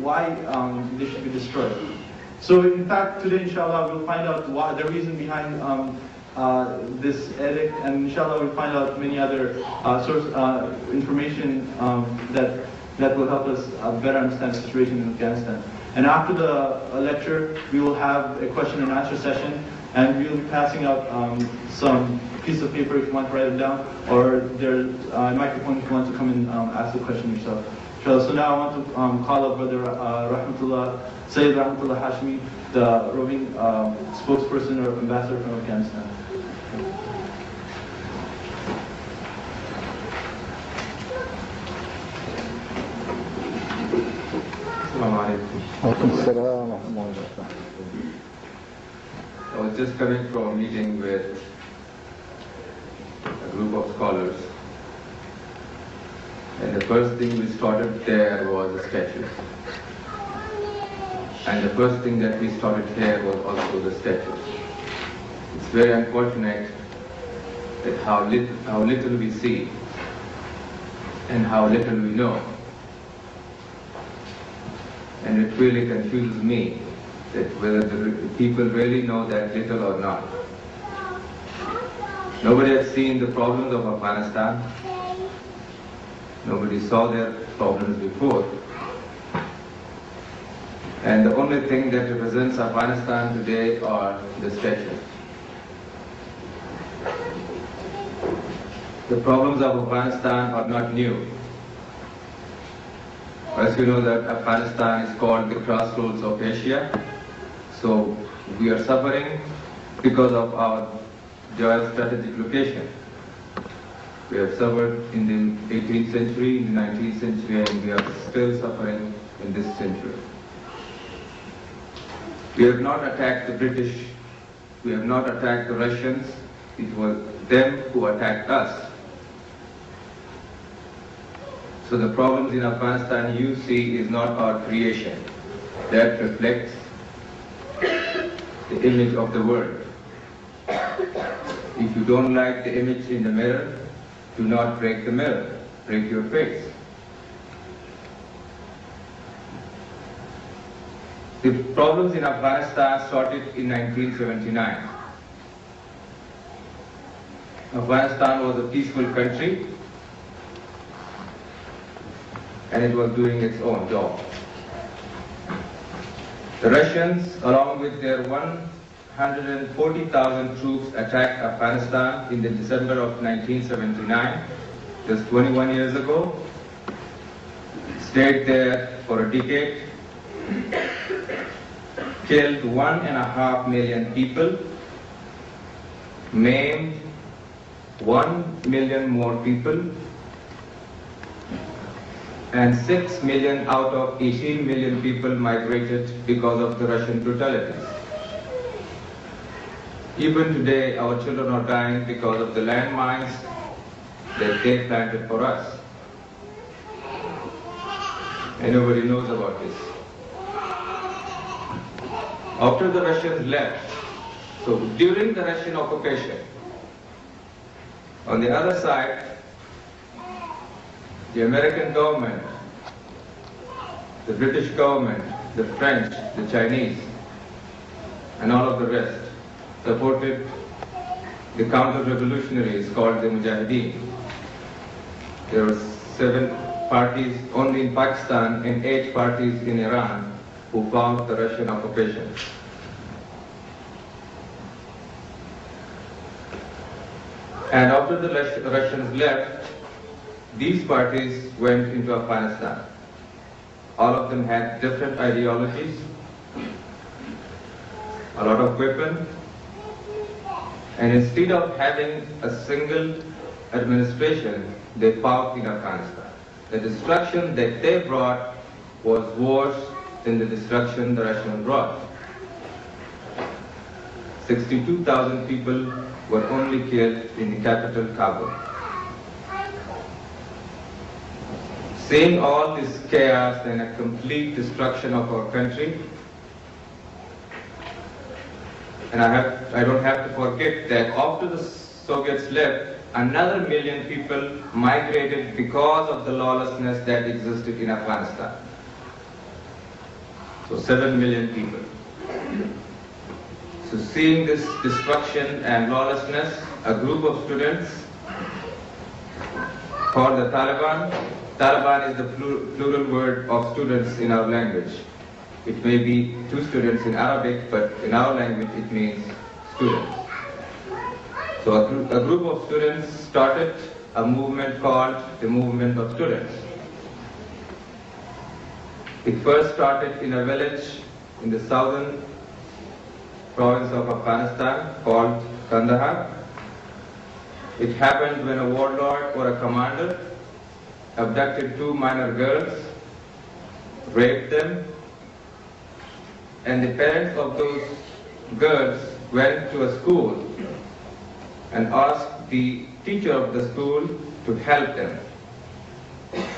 why they should be destroyed. So in fact, today inshallah we'll find out the reason behind this edict, and inshallah we'll find out many other information that will help us better understand the situation in Afghanistan. And after the lecture, we will have a question and answer session, and we will be passing out some piece of paper if you want to write it down, or there's a microphone if you want to come and ask the question yourself. So now I want to call up Brother Sayyid Rahmatullah Hashmi, the roving spokesperson or ambassador from Afghanistan. I was just coming from a meeting with a group of scholars, and the first thing we started there was the statues. And the first thing that we started here was also the statues. It's very unfortunate that how little we see and how little we know. And it really confuses me that whether the people really know that little or not. Nobody has seen the problems of Afghanistan. Nobody saw their problems before. And the only thing that represents Afghanistan today are the statues. The problems of Afghanistan are not new. As you know, that Afghanistan is called the crossroads of Asia. So we are suffering because of our geostrategic location. We have suffered in the 18th century, in the 19th century, and we are still suffering in this century. We have not attacked the British, we have not attacked the Russians, it was them who attacked us. So the problems in Afghanistan you see is not our creation. That reflects the image of the world. If you don't like the image in the mirror, do not break the mirror, break your face. The problems in Afghanistan started in 1979. Afghanistan was a peaceful country, and it was doing its own job. The Russians, along with their 140,000 troops, attacked Afghanistan in the December of 1979, just 21 years ago, stayed there for a decade, killed 1.5 million people, maimed 1 million more people, and 6 million out of 18 million people migrated because of the Russian brutalities. Even today, our children are dying because of the landmines that they planted for us. And nobody knows about this. After the Russians left, so during the Russian occupation, on the other side, the American government, the British government, the French, the Chinese, and all of the rest supported the counter-revolutionaries called the Mujahideen. There were 7 parties only in Pakistan and 8 parties in Iran who fought the Russian occupation. And after the Russians left, these parties went into Afghanistan. All of them had different ideologies, a lot of weapons, and instead of having a single administration, they fought in Afghanistan. The destruction that they brought was worse than the destruction the Russians brought. 62,000 people were only killed in the capital, Kabul. Seeing all this chaos and a complete destruction of our country, and I don't have to forget that after the Soviets left, another 1 million people migrated because of the lawlessness that existed in Afghanistan. So 7 million people. So seeing this destruction and lawlessness, a group of students called the Taliban. Taliban is the plural word of students in our language. It may be two students in Arabic, but in our language it means students. So a group of students started a movement called the Movement of Students. It first started in a village in the southern province of Afghanistan called Kandahar. It happened when a warlord or a commander abducted 2 minor girls, raped them, and the parents of those girls went to a school and asked the teacher of the school to help them.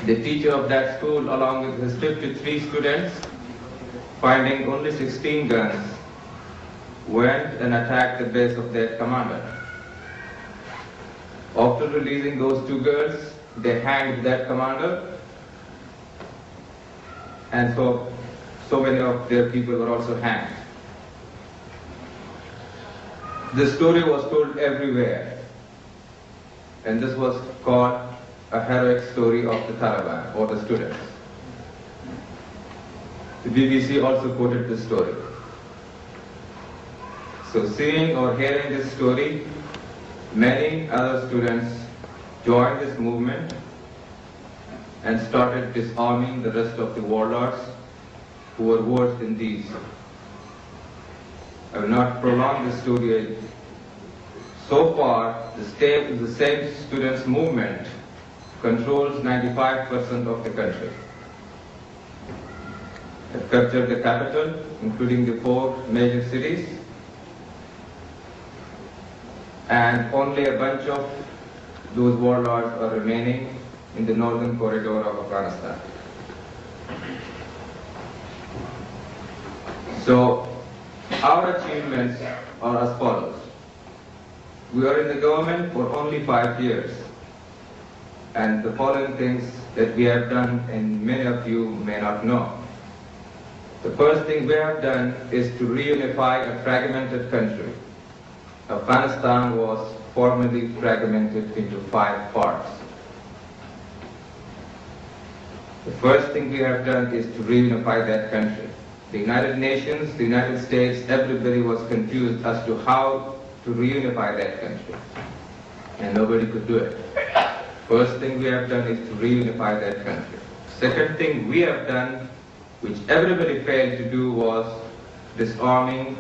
The teacher of that school, along with his 53 students, finding only 16 guns, went and attacked the base of their commander. After releasing those 2 girls, they hanged that commander, and so many of their people were also hanged. This story was told everywhere, and this was called a heroic story of the Taliban or the students. The BBC also quoted this story. So seeing or hearing this story, many other students joined this movement and started disarming the rest of the warlords who were worse than these. I will not prolong the story. So far, the same students' movement controls 95% of the country. It captured the capital, including the 4 major cities, and only a bunch of those warlords are remaining in the northern corridor of Afghanistan. So, our achievements are as follows. We are in the government for only 5 years, and the following things that we have done, and many of you may not know. The first thing we have done is to reunify a fragmented country. Afghanistan was formerly fragmented into 5 parts. The first thing we have done is to reunify that country. The United Nations, the United States, everybody was confused as to how to reunify that country, and nobody could do it. First thing we have done is to reunify that country. Second thing we have done, which everybody failed to do, was disarming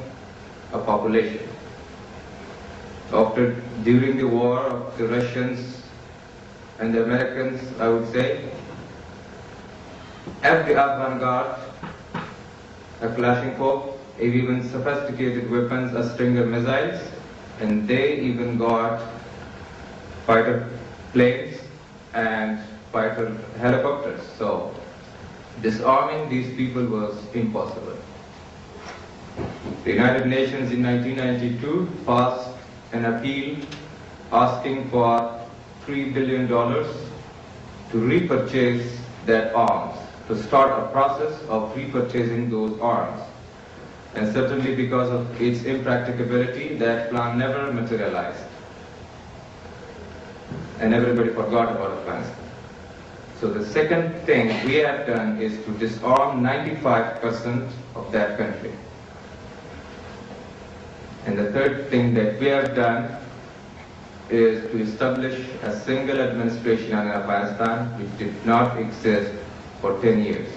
a population. During the war of the Russians and the Americans, I would say, every Afghan got a Kalashnikov, even sophisticated weapons as Stinger missiles, and they even got fighter planes and fighter helicopters. So disarming these people was impossible. The United Nations in 1992 passed an appeal asking for $3 billion to repurchase that arms, to start a process of repurchasing those arms. And certainly because of its impracticability, that plan never materialized. And everybody forgot about Afghanistan. So the second thing we have done is to disarm 95% of that country. And the third thing that we have done is to establish a single administration in Afghanistan which did not exist for 10 years.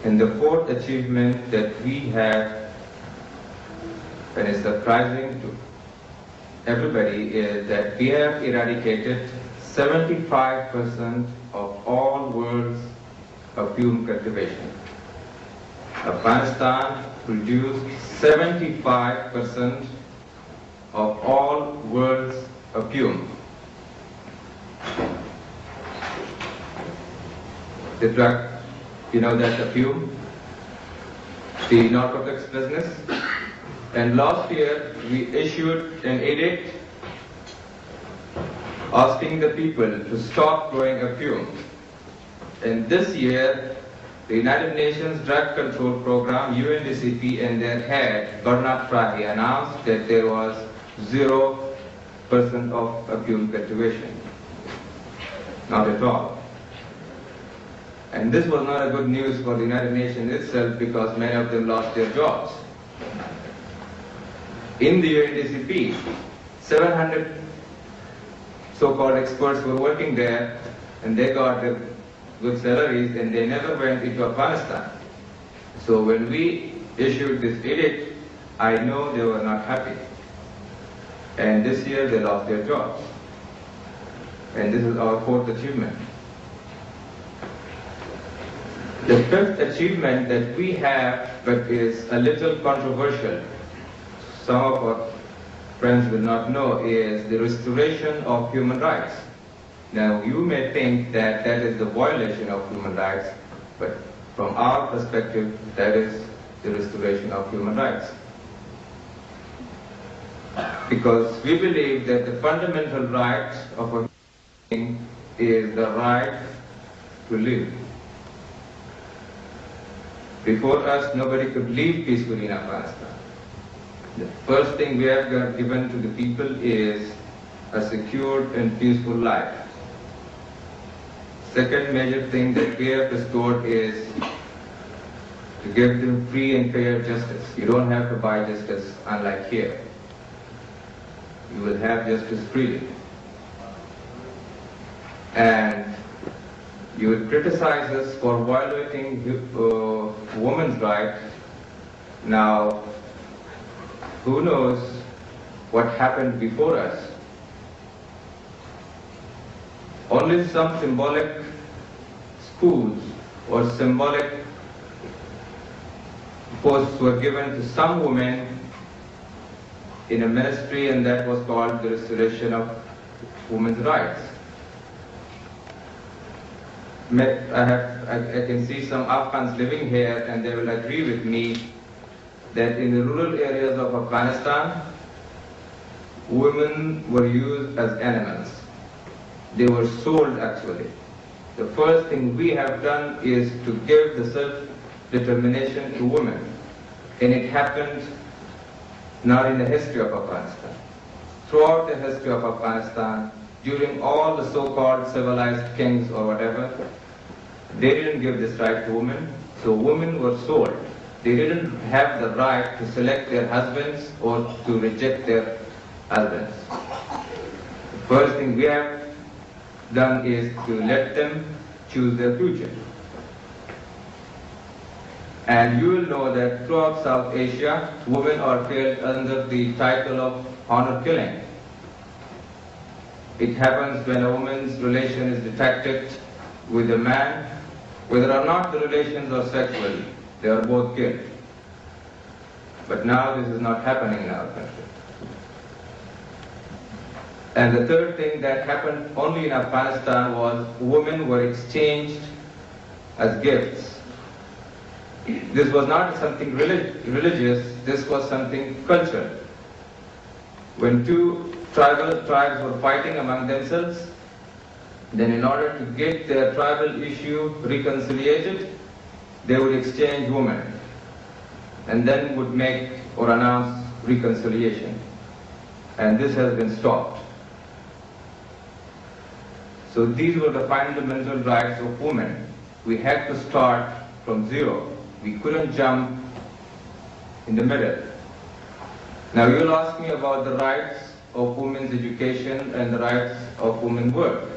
And the fourth achievement that we have, and is surprising to everybody, is that we have eradicated 75% of all world's opium cultivation. Afghanistan produced 75% of all world's opium. The drug, you know, that opium, the narcotics business. And last year we issued an edict asking the people to stop growing opium. And this year the United Nations Drug Control Program, UNDCP, and their head, Bernard Trahi, announced that there was 0% of opium cultivation. Not at all. And this was not a good news for the United Nations itself because many of them lost their jobs. In the UNDCP, 700 so-called experts were working there and they got good salaries and they never went into Afghanistan. So when we issued this edict, I know they were not happy. And this year they lost their jobs. And this is our fourth achievement. The fifth achievement that we have, but is a little controversial, some of our friends will not know, is the restoration of human rights. Now, you may think that that is the violation of human rights, but from our perspective, that is the restoration of human rights. Because we believe that the fundamental right of a human being is the right to live. Before us, nobody could live peacefully in Afghanistan. The first thing we have given to the people is a secured and peaceful life. Second major thing that we have restored is to give them free and fair justice. You don't have to buy justice unlike here. You will have justice freely. And you will criticize us for violating women's rights. Now, who knows what happened before us? Only some symbolic schools or symbolic posts were given to some women in a ministry, and that was called the restoration of women's rights. I can see some Afghans living here and they will agree with me that in the rural areas of Afghanistan, women were used as animals. They were sold actually. The first thing we have done is to give the self-determination to women. And it happened not in the history of Afghanistan. Throughout the history of Afghanistan, during all the so-called civilized kings or whatever, they didn't give this right to women, so women were sold. They didn't have the right to select their husbands or to reject their husbands. The first thing we have done is to let them choose their future. And you will know that throughout South Asia, women are held under the title of honor killing. It happens when a woman's relation is detected with a man, whether or not the relations are sexual, they are both killed. But now this is not happening in our country. And the third thing that happened only in Afghanistan was women were exchanged as gifts. This was not something religious, this was something cultural. When two tribal tribes were fighting among themselves, then in order to get their tribal issue reconciliated, they would exchange women and then would make or announce reconciliation. And this has been stopped. So these were the fundamental rights of women. We had to start from zero. We couldn't jump in the middle. Now you'll ask me about the rights of women's education and the rights of women's work.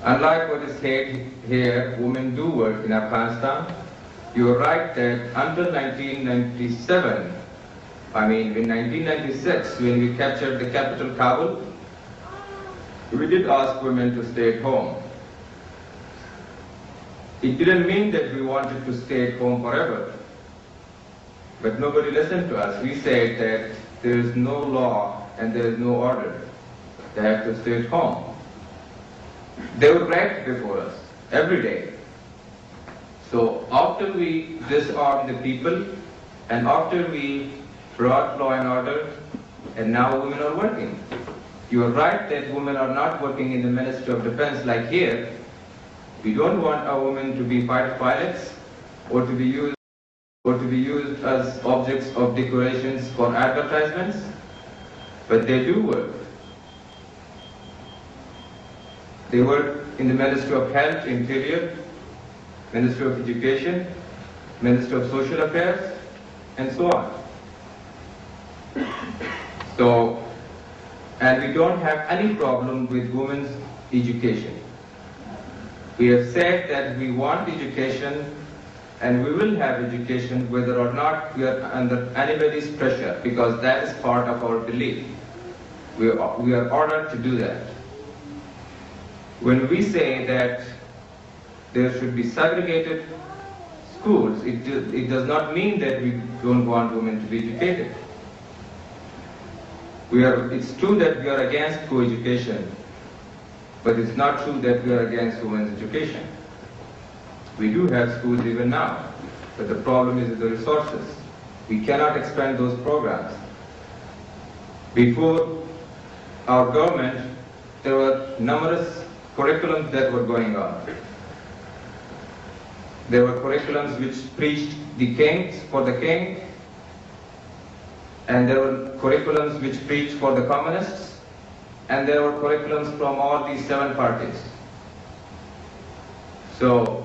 Unlike what is said here, women do work in Afghanistan. You are right that until 1997, in 1996, when we captured the capital Kabul, we did ask women to stay at home. It didn't mean that we wanted to stay at home forever. But nobody listened to us. We said that there is no law and there is no order. They have to stay at home. They were right before us, every day. So after we disarmed the people, and after we brought law and order, and now women are working. You are right that women are not working in the Ministry of Defense like here. We don't want our women to be fighter pilots or to be used as objects of decorations for advertisements, but they do work. They work in the Ministry of Health, Interior, Ministry of Education, Ministry of Social Affairs, and so on. So, and we don't have any problem with women's education. We have said that we want education and we will have education whether or not we are under anybody's pressure, because that is part of our belief. We are ordered to do that. When we say that there should be segregated schools, it does not mean that we don't want women to be educated. It's true that we are against co-education, but it's not true that we are against women's education. We do have schools even now, but the problem is the resources. We cannot expand those programs. Before our government, there were numerous curriculums that were going on. There were curriculums which preached the kings for the king, and there were curriculums which preached for the communists, and there were curriculums from all these 7 parties. So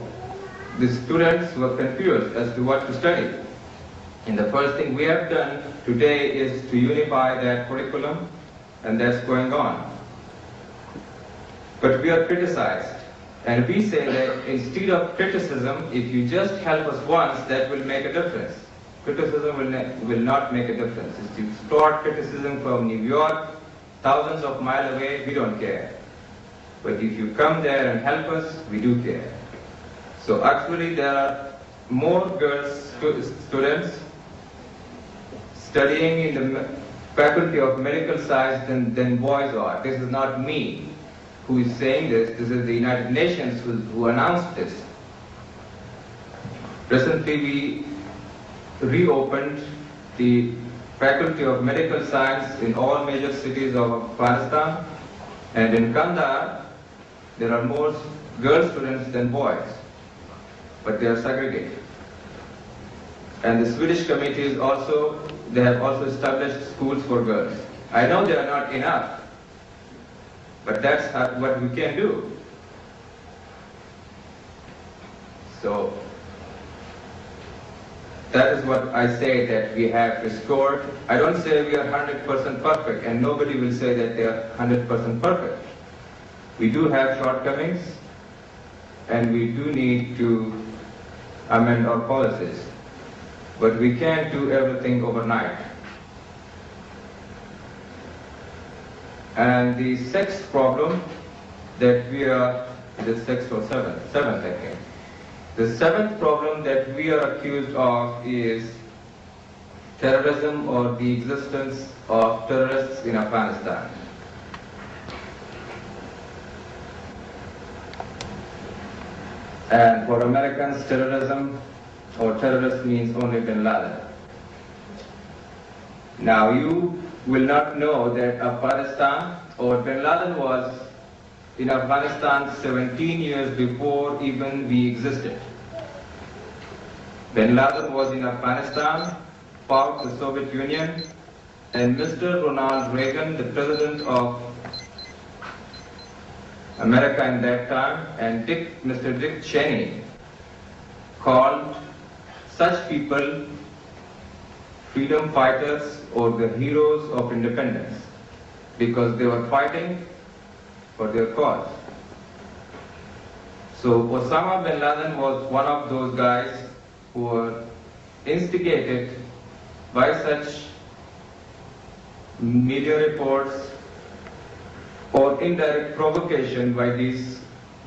the students were confused as to what to study. And the first thing we have done today is to unify that curriculum, and that's going on. But we are criticized, and we say that instead of criticism, if you just help us once, that will make a difference. Criticism will not make a difference. If you start criticism from New York, thousands of miles away, we don't care. But if you come there and help us, we do care. So actually there are more girls students studying in the Faculty of Medical Science than boys are. This is not me who is saying this. This is the United Nations who announced this. Recently we reopened the Faculty of Medical Science in all major cities of Afghanistan, and in Kandahar there are more girl students than boys, but they are segregated. And the Swedish committees they have also established schools for girls. I know they are not enough, but that's what we can do. So that is what I say that we have restored. I don't say we are 100% perfect, and nobody will say that they are 100% perfect. We do have shortcomings, and we do need to amend our policies. But we can't do everything overnight. And the sixth problem that we are, the sixth or seventh, I think. The seventh problem that we are accused of is terrorism, or the existence of terrorists in Afghanistan. And for Americans, terrorism or terrorist means only Bin Laden. Now you will not know that Afghanistan, or Bin Laden was in Afghanistan 17 years before even we existed. Bin Laden was in Afghanistan, fought the Soviet Union, and Mr. Ronald Reagan, the president of America in that time, and Mr. Dick Cheney called such people freedom fighters or the heroes of independence, because they were fighting for their cause. So Osama bin Laden was one of those guys who were instigated by such media reports or indirect provocation by these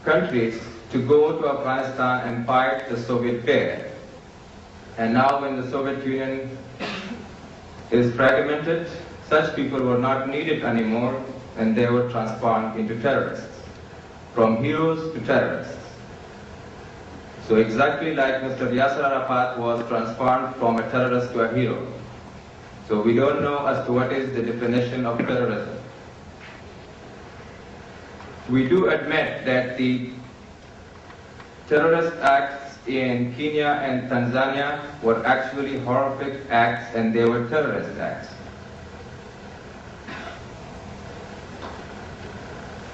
countries to go to Afghanistan and fight the Soviet pair. And now when the Soviet Union is fragmented, such people were not needed anymore, and they were transformed into terrorists, from heroes to terrorists. So exactly like Mr. Yasser Arafat was transformed from a terrorist to a hero. So we don't know as to what is the definition of terrorism. We do admit that the terrorist acts in Kenya and Tanzania were actually horrific acts, and they were terrorist acts.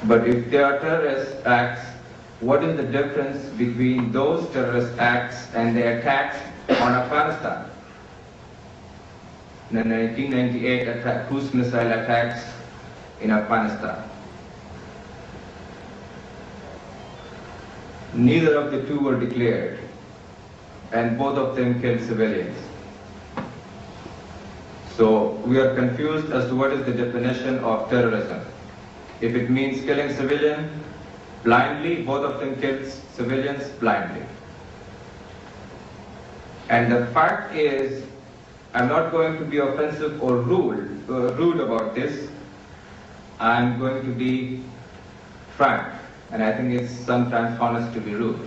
But if they are terrorist acts, what is the difference between those terrorist acts and the attacks on Afghanistan? The 1998 cruise missile attacks in Afghanistan. Neither of the two were declared, and both of them killed civilians. So we are confused as to what is the definition of terrorism. If it means killing civilians blindly, both of them killed civilians blindly. And the fact is, I'm not going to be offensive or rude about this. I'm going to be frank, and I think it's sometimes honest to be rude.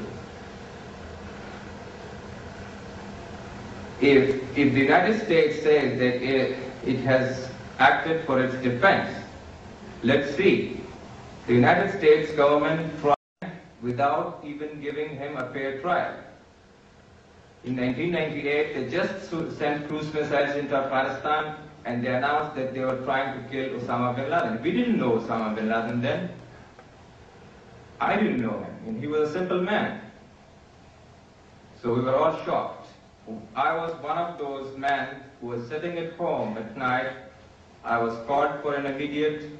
If the United States says that it has acted for its defense, let's see. The United States government tried without even giving him a fair trial. In 1998, they just sent cruise missiles into Afghanistan, and they announced that they were trying to kill Osama bin Laden. We didn't know Osama bin Laden then. I didn't know him, and he was a simple man. So we were all shocked. I was one of those men who was sitting at home at night. I was called for an immediate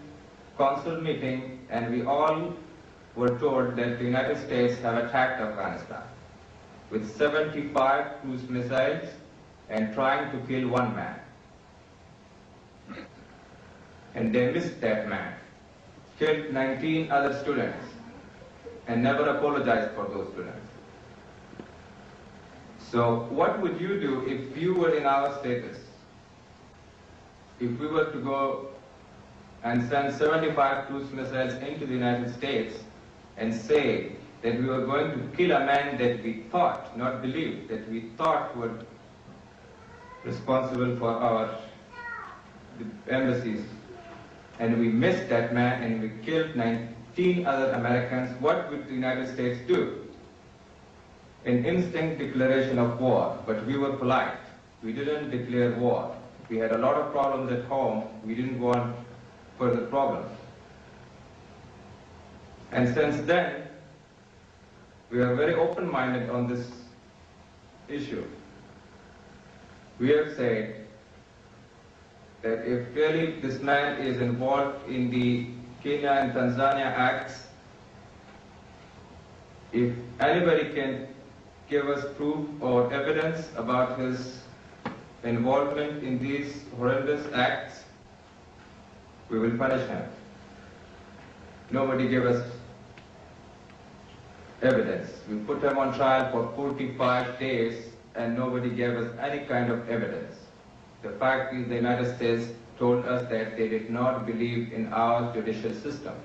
council meeting, and we all were told that the United States have attacked Afghanistan with 75 cruise missiles and trying to kill one man. And they missed that man, killed 19 other students, and never apologized for those students. So what would you do if you were in our status? If we were to go and send 75 cruise missiles into the United States and say that we were going to kill a man that we thought, not believed, that we thought were responsible for our embassies, and we missed that man and we killed 19 other Americans, what would the United States do? An instant declaration of war, but we were polite. We didn't declare war. We had a lot of problems at home. We didn't want further problems. And since then, we are very open-minded on this issue. We have said that if really this man is involved in the Kenya and Tanzania acts, if anybody can give us proof or evidence about his involvement in these horrendous acts, we will punish him. Nobody gave us evidence. We put him on trial for 45 days and nobody gave us any kind of evidence. The fact is the United States told us that they did not believe in our judicial system.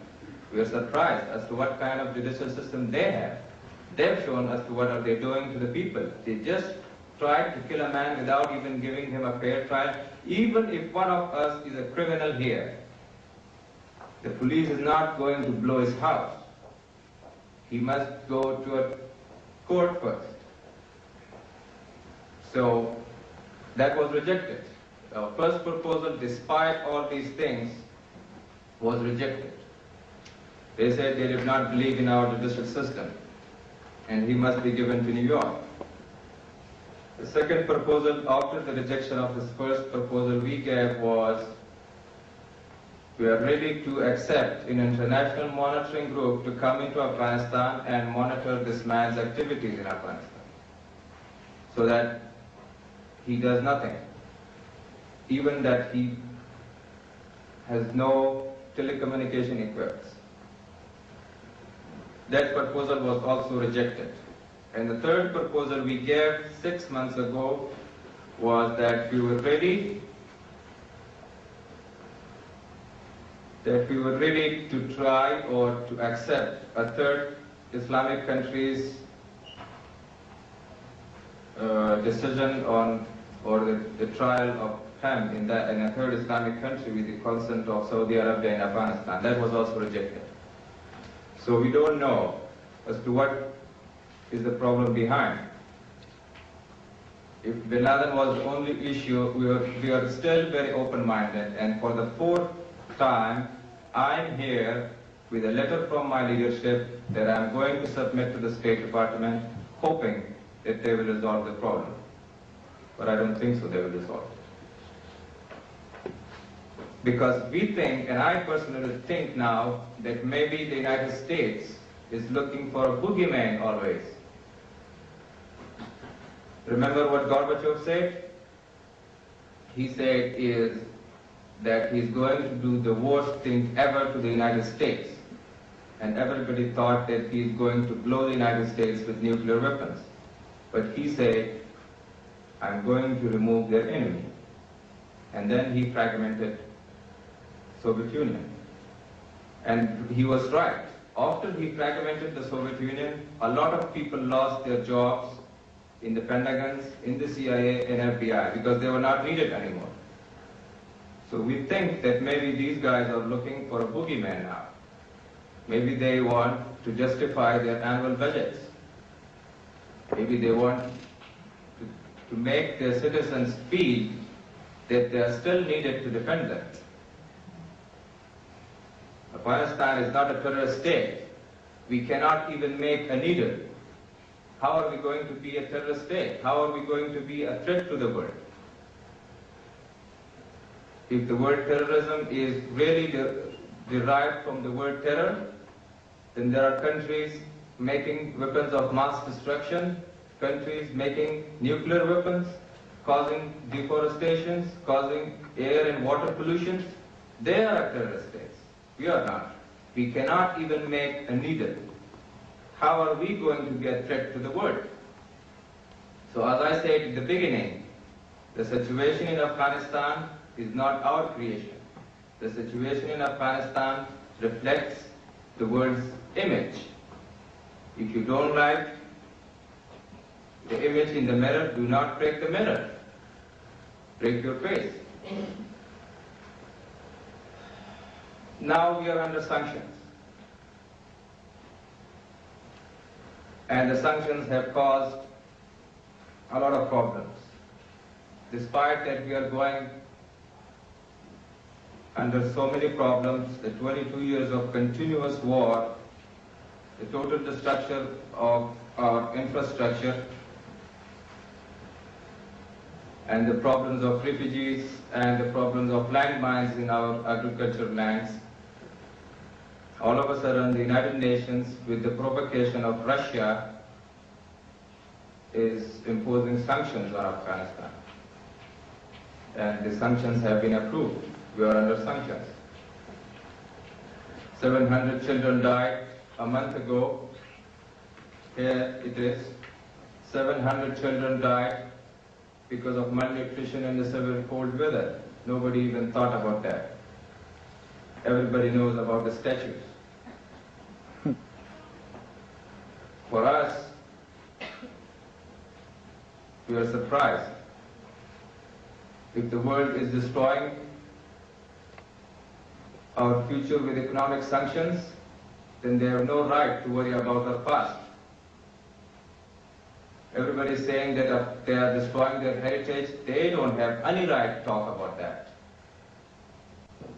We are surprised as to what kind of judicial system they have. They've shown us what are they doing to the people. They just tried to kill a man without even giving him a fair trial. Even if one of us is a criminal here, the police is not going to blow his house. He must go to a court first. So that was rejected. Our first proposal, despite all these things, was rejected. They said they did not believe in our judicial system, and he must be given to New York. The second proposal, after the rejection of this first proposal we gave, was we are ready to accept an international monitoring group to come into Afghanistan and monitor this man's activities in Afghanistan so that he does nothing, even that he has no telecommunication equipment. That proposal was also rejected. And the third proposal we gave 6 months ago was that we were ready to try or to accept a third Islamic country's decision on or the trial of him in a third Islamic country with the consent of Saudi Arabia and Afghanistan. That was also rejected. So we don't know as to what is the problem behind. If Bin Laden was the only issue, we are still very open-minded, and for the fourth time, I'm here with a letter from my leadership that I'm going to submit to the State Department, hoping that they will resolve the problem. But I don't think so they will resolve it. Because we think, and I personally think now, that maybe the United States is looking for a boogeyman always. Remember what Gorbachev said? He said is that he's going to do the worst thing ever to the United States. And everybody thought that he's going to blow the United States with nuclear weapons. But he said, I'm going to remove their enemy. And then he fragmented Soviet Union. And he was right. After he fragmented the Soviet Union, a lot of people lost their jobs in the Pentagons, in the CIA and FBI, because they were not needed anymore. So we think that maybe these guys are looking for a boogeyman now. Maybe they want to justify their annual budgets. Maybe they want to make their citizens feel that they are still needed to defend them. Afghanistan is not a terrorist state. We cannot even make a needle. How are we going to be a terrorist state? How are we going to be a threat to the world? If the word terrorism is really derived from the word terror, then there are countries making weapons of mass destruction, countries making nuclear weapons, causing deforestation, causing air and water pollution. They are terrorist states. We are not. We cannot even make a needle. How are we going to be a threat to the world? So as I said in the beginning, the situation in Afghanistan is not our creation. The situation in Afghanistan reflects the world's image. If you don't like the image in the mirror, do not break the mirror. Break your face. Now we are under sanctions. And the sanctions have caused a lot of problems. Despite that we are going under so many problems, the 22 years of continuous war, the total destruction of our infrastructure, and the problems of refugees and the problems of landmines in our agricultural lands, all of a sudden the United Nations, with the provocation of Russia, is imposing sanctions on Afghanistan. And the sanctions have been approved. We are under sanctions. 700 children died a month ago. Here it is. 700 children died because of malnutrition and the severe cold weather. Nobody even thought about that. Everybody knows about the statues. For us, we are surprised. If the world is destroying our future with economic sanctions, then they have no right to worry about our past. Everybody is saying that they are destroying their heritage. They don't have any right to talk about that.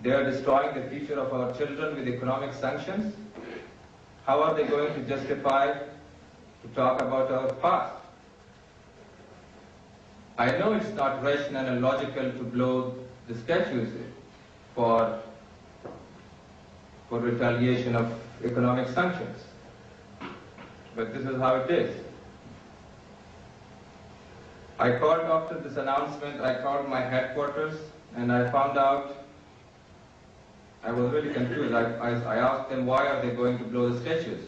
They are destroying the future of our children with economic sanctions. How are they going to justify to talk about our past? I know it's not rational and logical to blow the statues for retaliation of economic sanctions. But this is how it is. I called after this announcement, I called my headquarters and I found out, I was really confused. I asked them why are they going to blow the statues.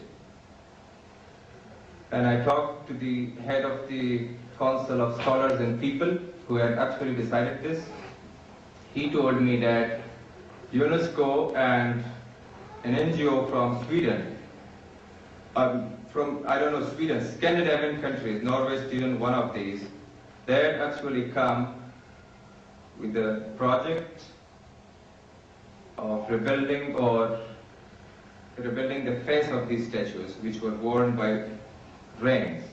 And I talked to the head of the Council of Scholars and People who had actually decided this. He told me that UNESCO and an NGO from Sweden, Sweden, Scandinavian countries, Norway, Sweden, one of these, they had actually come with a project of rebuilding the face of these statues, which were worn by reigns.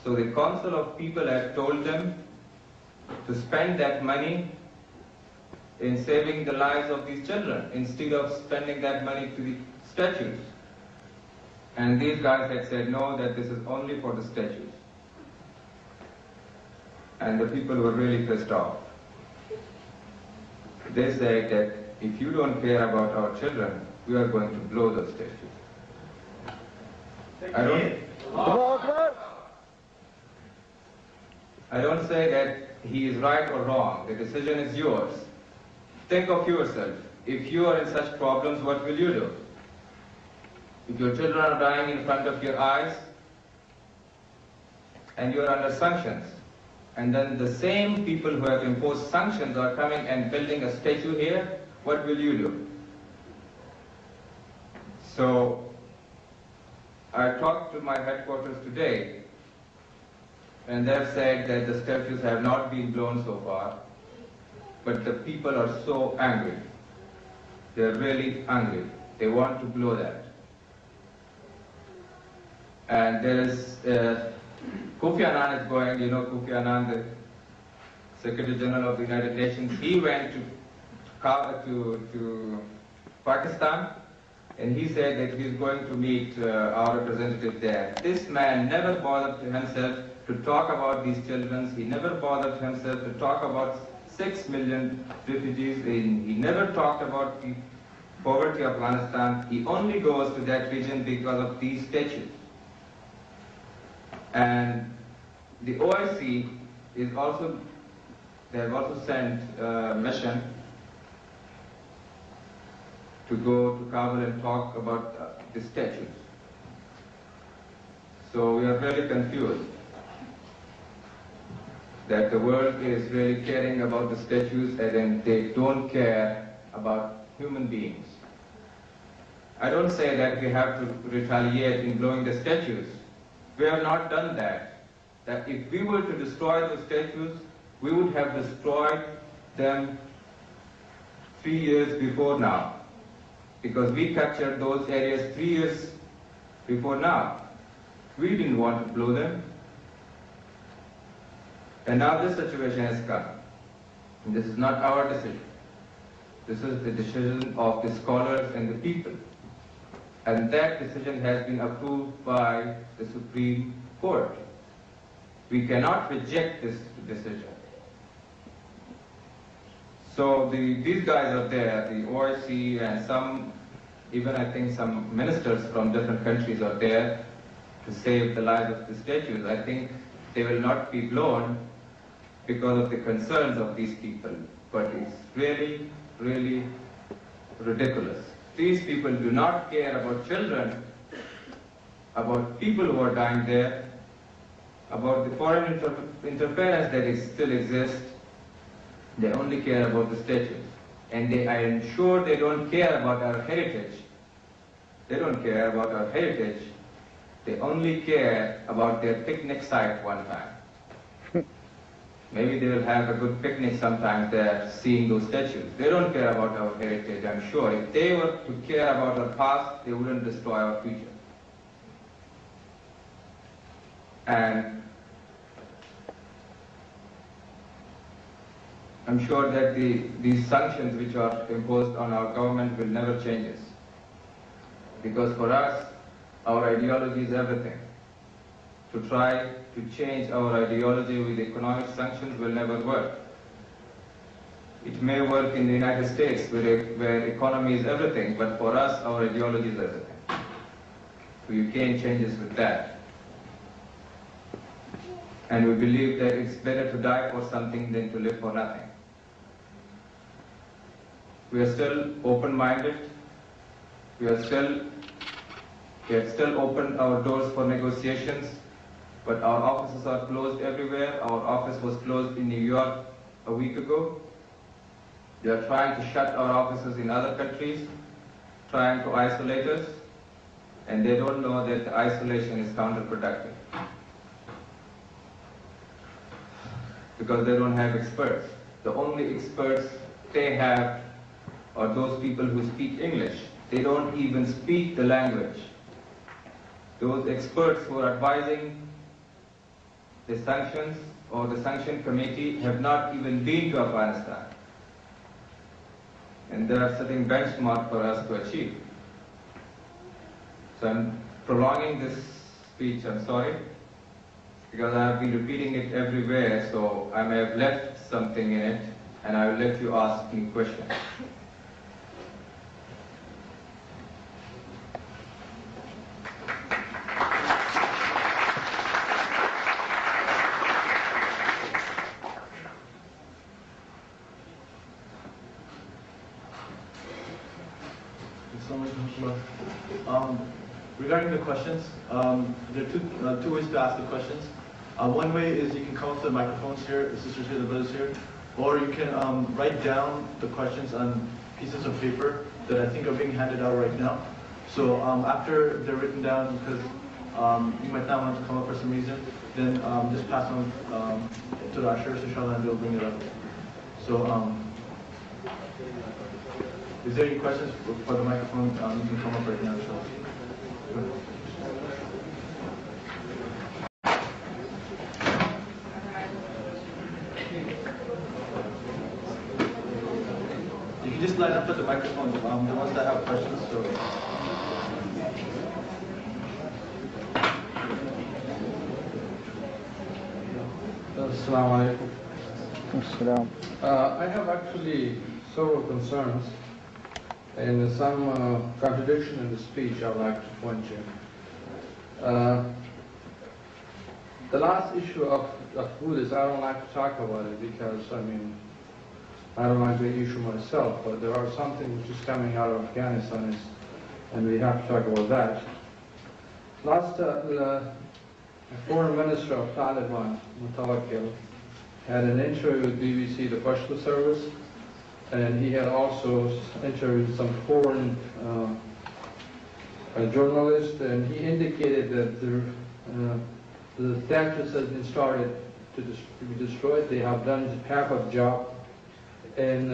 So the council of people had told them to spend that money in saving the lives of these children instead of spending that money to the statues. And these guys had said no, that this is only for the statues. And the people were really pissed off. They said that if you don't care about our children, we are going to blow those statues. I don't say that he is right or wrong. The decision is yours. Think of yourself. If you are in such problems, what will you do? If your children are dying in front of your eyes and you are under sanctions, and then the same people who have imposed sanctions are coming and building a statue here, what will you do? So I talked to my headquarters today, and they have said that the statues have not been blown so far, but the people are so angry. They are really angry. They want to blow that. And there is Kofi Annan is going, you know, Kofi Annan, the Secretary General of the United Nations, he went to Pakistan, and he said that he's going to meet our representative there. This man never bothered himself to talk about these children. He never bothered himself to talk about 6 million refugees. He never talked about the poverty of Afghanistan. He only goes to that region because of these statues. And the OIC is also, they have also sent a mission to go to Kabul and talk about the statues. So we are really confused that the world is really caring about the statues and then they don't care about human beings. I don't say that we have to retaliate in blowing the statues. We have not done that. That if we were to destroy those statues, we would have destroyed them 3 years before now. Because we captured those areas 3 years before now. We didn't want to blow them. And now this situation has come. And this is not our decision. This is the decision of the scholars and the people. And that decision has been approved by the Supreme Court. We cannot reject this decision. So these guys are there, the OIC and some, even I think some ministers from different countries are there to save the lives of the statues. I think they will not be blown because of the concerns of these people. But it's really, really ridiculous. These people do not care about children, about people who are dying there, about the foreign interference that still exists. They only care about the statues. And I am sure they don't care about our heritage. They don't care about our heritage. They only care about their picnic site one time. Maybe they will have a good picnic sometimes there, seeing those statues. They don't care about our heritage, I'm sure. If they were to care about our past, they wouldn't destroy our future. And I'm sure that these sanctions which are imposed on our government will never change us. Because for us, our ideology is everything. To try to change our ideology with economic sanctions will never work. It may work in the United States where economy is everything, but for us, our ideology is everything. So you can't change us with that. And we believe that it's better to die for something than to live for nothing. We are still open-minded. We have still opened our doors for negotiations. But our offices are closed everywhere. Our office was closed in New York a week ago. They are trying to shut our offices in other countries, trying to isolate us, and they don't know that the isolation is counterproductive. Because they don't have experts. The only experts they have are those people who speak English. They don't even speak the language. those experts who are advising the sanctions or the sanction committee have not even been to Afghanistan. And they are setting benchmark for us to achieve. So I'm prolonging this speech, I'm sorry, because I have been repeating it everywhere, so I may have left something in it, and I will let you ask me questions. Regarding the questions, there are two ways to ask the questions. One way is you can come up to the microphones here, the sisters here, the brothers here, or you can write down the questions on pieces of paper that I think are being handed out right now. So after they're written down, because you might not want to come up for some reason, then just pass them to the ushers, inshallah, and they'll bring it up. So is there any questions for the microphone? You can come up right now, inshallah. You can just line up at the microphone, the ones that have questions. So. Assalamu alaikum. I have actually several concerns and some contradiction in the speech I would like to point to. The last issue of Buddhists, I don't like to talk about it because, I mean, I don't like the issue myself, but there are something which is coming out of Afghanistan and we have to talk about that. Last, the foreign minister of Taliban, Mutawakkil, had an interview with BBC, the Pashto service, and he had also interviewed some foreign journalists, and he indicated that the statues has been started to be destroyed. They have done half of the job, and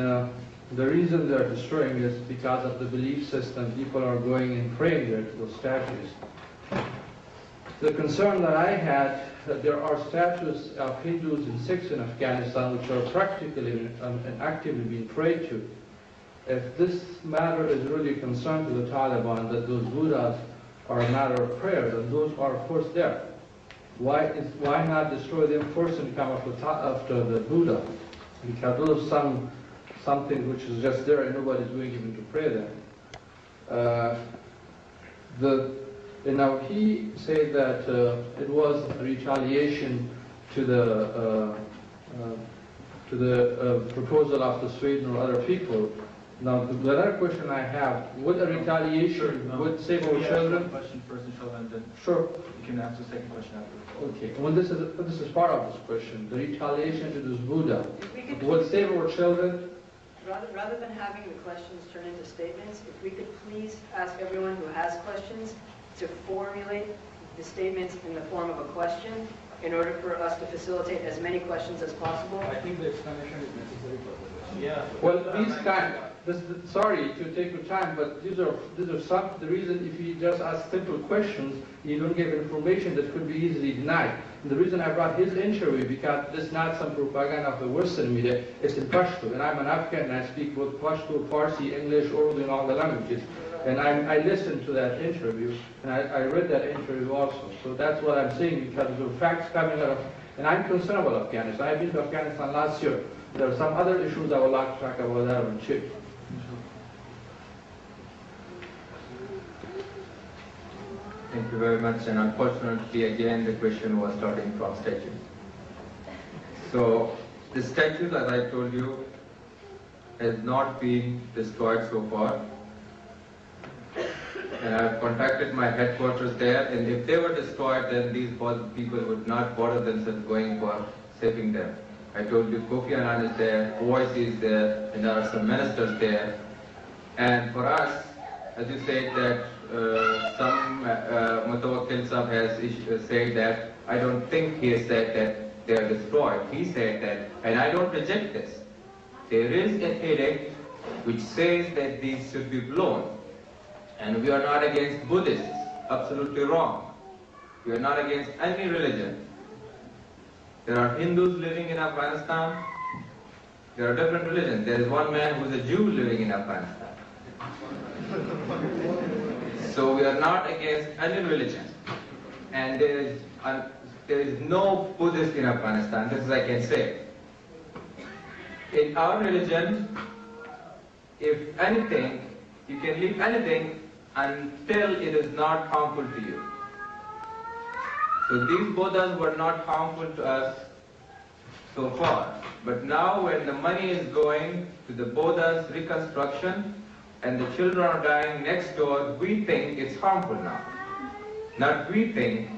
the reason they're destroying is because of the belief system. People are going and praying there to those statues. The concern that I had, that there are statues of Hindus and Sikhs in Afghanistan which are practically and actively being prayed to. If this matter is really a concern to the Taliban, that those Buddhas are a matter of prayer, then those are of course there. Why not destroy them first and come after the Buddha? Because those are something which is just there and nobody's doing even to pray there. And now he said that it was a retaliation to the proposal of the Sweden or other people. Now the other question I have: would a retaliation would save our children? Question first, inshallah, and then sure. You can ask the second question after. Okay. Well, this is part of this question. The retaliation to this Buddha would save our children. Rather than having the questions turn into statements, if we could please ask everyone who has questions to formulate the statements in the form of a question in order for us to facilitate as many questions as possible. I think the explanation is necessary for the question. Yeah. Well, sorry to take your time, but these are some, the reason if you just ask simple questions, you don't give information that could be easily denied. And the reason I brought his interview, because this is not some propaganda of the Western media, it's in Pashto. And I'm an Afghan and I speak both Pashto, Farsi, English, Urdu, and all the languages. And I listened to that interview, and I read that interview also. So that's what I'm saying, because the facts coming out of, and I'm concerned about Afghanistan. I've been to Afghanistan last year. There are some other issues I would like to talk about that one too. Thank you very much, and unfortunately again the question was starting from statues. So the statues, as I told you, has not been destroyed so far. And I've contacted my headquarters there, and if they were destroyed, then these people would not bother themselves going for saving them. I told you Kofi Annan is there, OIC is there, and there are some ministers there. And for us, as you said that some Mutawakkil Sahib has said that, I don't think he has said that they are destroyed. He said that, and I don't reject this. There is an edict which says that these should be blown. And we are not against Buddhists, absolutely wrong. We are not against any religion. There are Hindus living in Afghanistan. There are different religions. There is one man who is a Jew living in Afghanistan. So we are not against any religion. And there is no Buddhist in Afghanistan, this is I can say. In our religion, if anything, you can leave anything until it is not harmful to you. So these Buddhas were not harmful to us so far. But now when the money is going to the Buddha's reconstruction and the children are dying next door, we think it's harmful now. Not we think,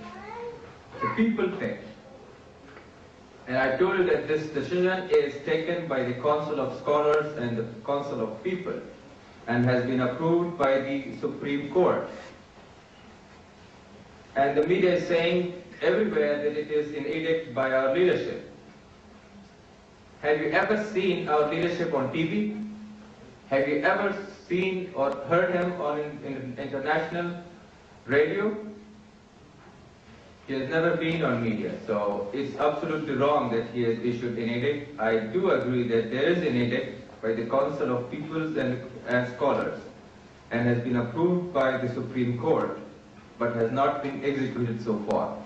the people think. And I told you that this decision is taken by the Council of Scholars and the Council of People and has been approved by the Supreme Court. And the media is saying everywhere that it is in edict by our leadership. Have you ever seen our leadership on TV? Have you ever seen or heard him on international radio? He has never been on media, so it's absolutely wrong that he has issued an edict. I do agree that there is an edict by the Council of Peoples and Scholars and has been approved by the Supreme Court, but has not been executed so far.